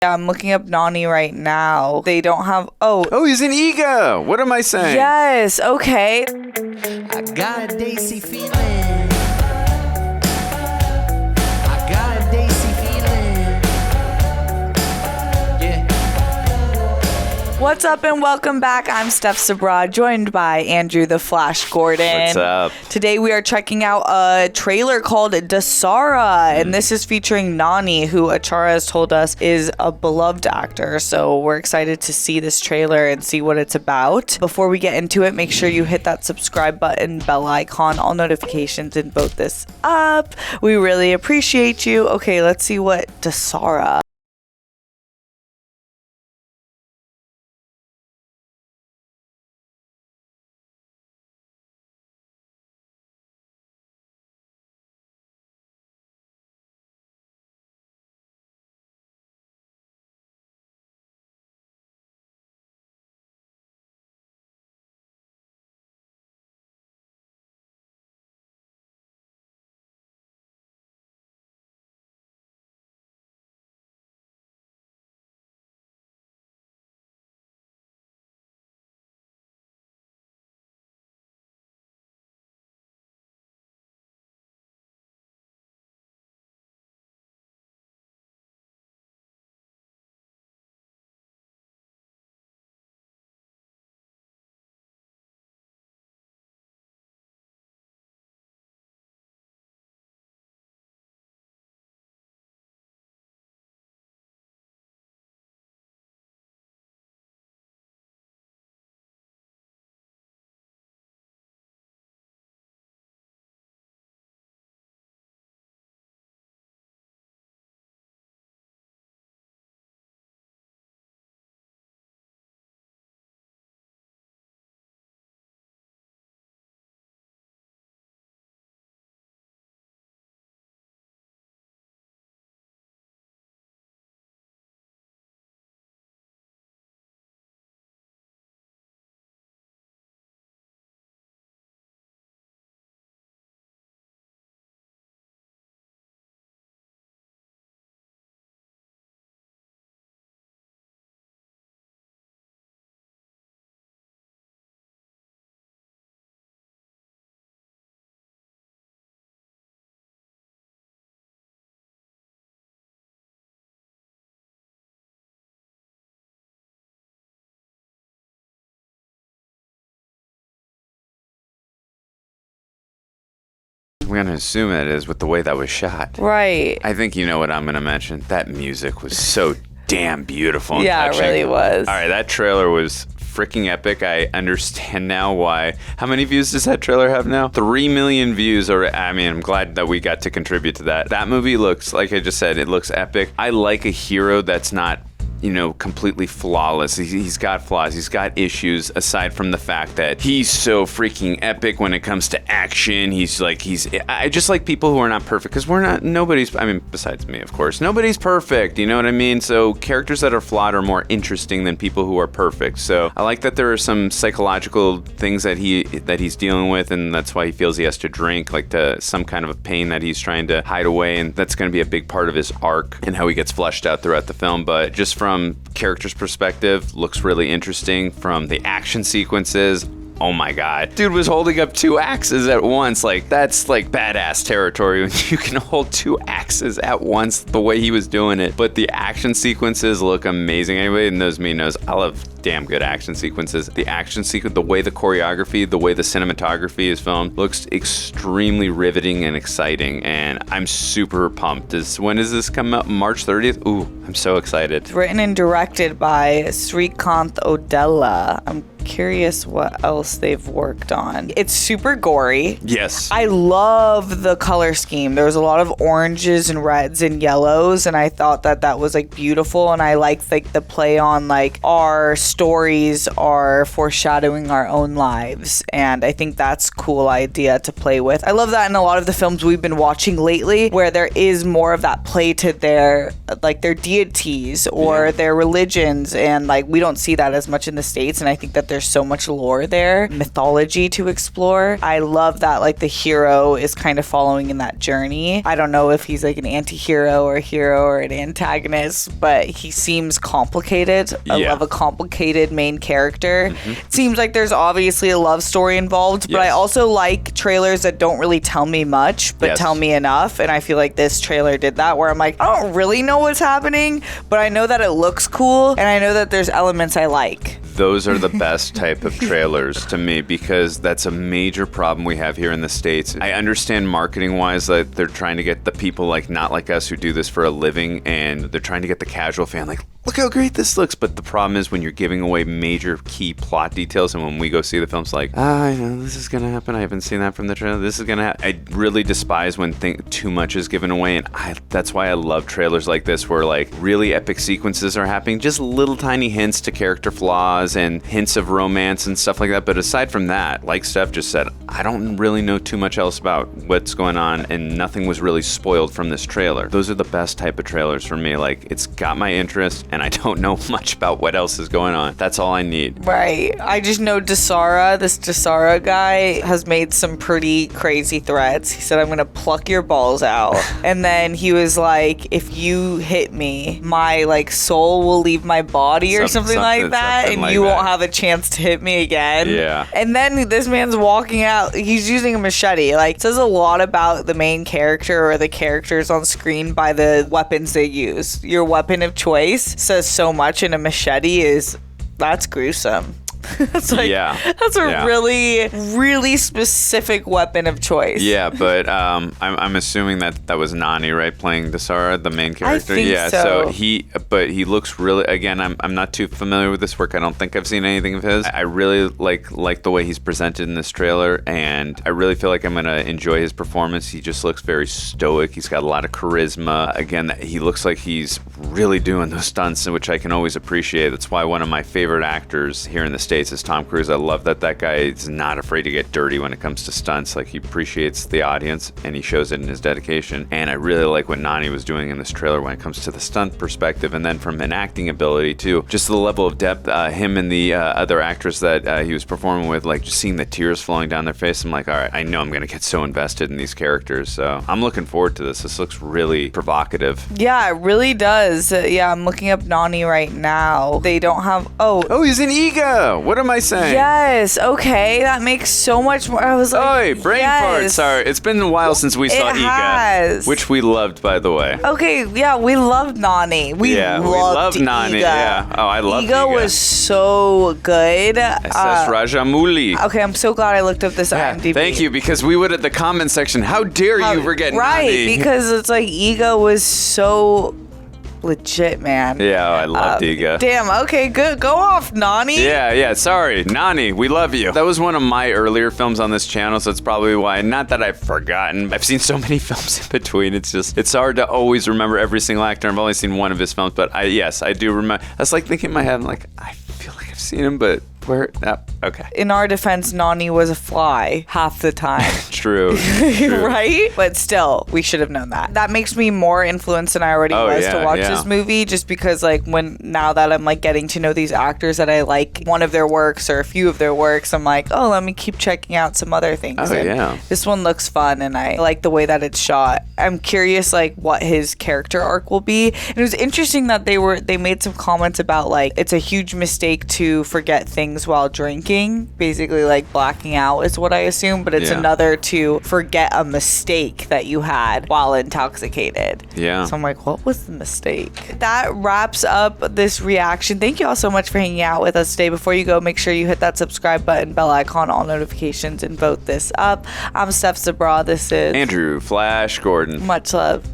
Yeah, I'm looking up Nani right now. They don't have... Oh, he's an ego. What am I saying? Yes, okay. I got a Daisy feeling. I got a Daisy feeling. Yeah. What's up and welcome back. I'm Steph SABRAW, joined by Andrew the Flash Gordon. What's up? Today we are checking out a trailer called DASARA, and this is featuring Nani, who Achara has told us is a beloved actor. So we're excited to see this trailer and see what it's about. Before we get into it, make sure you hit that subscribe button, bell icon, all notifications, and vote this up. We really appreciate you. Okay, let's see what DASARA. We're going to assume it is with the way that was shot. Right. I think you know what I'm going to mention. That music was so damn beautiful and Yeah, touching. it really was. All right, that trailer was freaking epic. I understand now why. How many views does that trailer have now? 3 million views. I'm glad that we got to contribute to that. That movie looks, like I just said, it looks epic. I like a hero that's not, completely flawless. He's got flaws. He's got issues aside from the fact that he's so freaking epic when it comes to action. I just like people who are not perfect, because besides me, of course, nobody's perfect. You know what I mean? So characters that are flawed are more interesting than people who are perfect. So I like that there are some psychological things that he's dealing with, and that's why he feels he has to drink, some kind of a pain that he's trying to hide away, and that's going to be a big part of his arc and how he gets fleshed out throughout the film. But just from character's perspective, looks really interesting. From the action sequences, oh my god, dude was holding up 2 axes at once. That's badass territory when you can hold 2 axes at once, the way he was doing it. But the action sequences look amazing. Anybody that knows me knows I love damn good action sequences. The action sequence, the way the choreography, the way the cinematography is filmed, looks extremely riveting and exciting, and I'm super pumped. When does this come out? March 30th? Ooh, I'm so excited. It's written and directed by Srikanth Odela. I'm curious what else they've worked on. It's super gory. Yes. I love the color scheme. There was a lot of oranges and reds and yellows, and I thought that was beautiful, and I liked the play on our stories are foreshadowing our own lives, and I think that's a cool idea to play with. I love that in a lot of the films we've been watching lately, where there is more of that play to their deities or their religions, and we don't see that as much in the States, and I think that there's so much lore there, mythology to explore. I love that like the hero is kind of following in that journey. I don't know if he's like an anti-hero or a hero or an antagonist, but he seems complicated. I love a complicated main character. It seems like there's obviously a love story involved, but I also like trailers that don't really tell me much, but tell me enough. And I feel like this trailer did that, where I'm like, I don't really know what's happening, but I know that it looks cool, and I know that there's elements I like. Those are the best type of trailers to me, because that's a major problem we have here in the States. I understand marketing wise that they're trying to get the people like not like us who do this for a living, and they're trying to get the casual fan like, look how great this looks. But the problem is when you're giving away major key plot details, and when we go see the films like, I know this is gonna happen, I haven't seen that from the trailer, this is gonna happen. I really despise when too much is given away, and that's why I love trailers like this, where like really epic sequences are happening, just little tiny hints to character flaws and hints of romance and stuff like that. But aside from that, like Steph just said, I don't really know too much else about what's going on, and nothing was really spoiled from this trailer. Those are the best type of trailers for me. Like, it's got my interest, and I don't know much about what else is going on. That's all I need. Right. I just know DASARA, this DASARA guy, has made some pretty crazy threats. He said, I'm gonna pluck your balls out. And then he was like, if you hit me, my like soul will leave my body or something like that, and like you won't have a chance to hit me again. Yeah. And then this man's walking out, he's using a machete. Like, it says a lot about the main character or the characters on screen by the weapons they use. Your weapon of choice says so much, and a machete that's gruesome. It's like, that's a really, really specific weapon of choice. Yeah, but I'm assuming that was Nani, right, playing DASARA, the main character. I think so he looks really. Again, I'm not too familiar with this work. I don't think I've seen anything of his. I really like the way he's presented in this trailer, and I really feel like I'm gonna enjoy his performance. He just looks very stoic. He's got a lot of charisma. Again, he looks like he's really doing those stunts, which I can always appreciate. That's why one of my favorite actors here in the States is Tom Cruise. I love that guy is not afraid to get dirty when it comes to stunts. Like, he appreciates the audience, and he shows it in his dedication. And I really like what Nani was doing in this trailer when it comes to the stunt perspective, and then from an acting ability too, just the level of depth. Him and the other actress that he was performing with, like, just seeing the tears flowing down their face, I'm like, all right, I know I'm gonna get so invested in these characters. So I'm looking forward to this. This looks really provocative. Yeah, it really does. I'm looking up Nani right now. They don't have. Oh, he's an Iga. What am I saying? Yes. Okay, that makes so much more. I was like, Oi, brain fart. Sorry, it's been a while since we saw Iga, which we loved, by the way. Okay, yeah, we loved Nani. We loved Nani. Iga. Yeah. Oh, I loved Iga. Iga was so good. SS Rajamouli. Okay, I'm so glad I looked up this IMDb. Thank you, because we would at the comment section. How dare you forget Nani? Right, because it's like Iga was so legit, man. Yeah, I loved Iga. Damn, okay, good. Go off, Nani. Yeah, sorry. Nani, we love you. That was one of my earlier films on this channel, so it's probably why. Not that I've forgotten. I've seen so many films in between. It's hard to always remember every single actor. I've only seen one of his films, but I do remember. I was like thinking in my head, I'm like, I feel like I've seen him, but where? Okay. In our defense, Nani was a fly half the time. True. Right? But still, we should have known that. That makes me more influenced than I already was to watch this movie, just because like now that I'm like getting to know these actors that I like one of their works or a few of their works, I'm like, oh, let me keep checking out some other things. This one looks fun, and I like the way that it's shot. I'm curious like what his character arc will be. And it was interesting that they made some comments about like it's a huge mistake to forget things while drinking, basically like blacking out is what I assume, but it's another to forget a mistake that you had while intoxicated. Yeah. So I'm like, what was the mistake? That wraps up this reaction. Thank you all so much for hanging out with us today. Before you go, make sure you hit that subscribe button, bell icon, all notifications, and vote this up. I'm Steph SABRAW. This is Andrew Flash Gordon. Much love.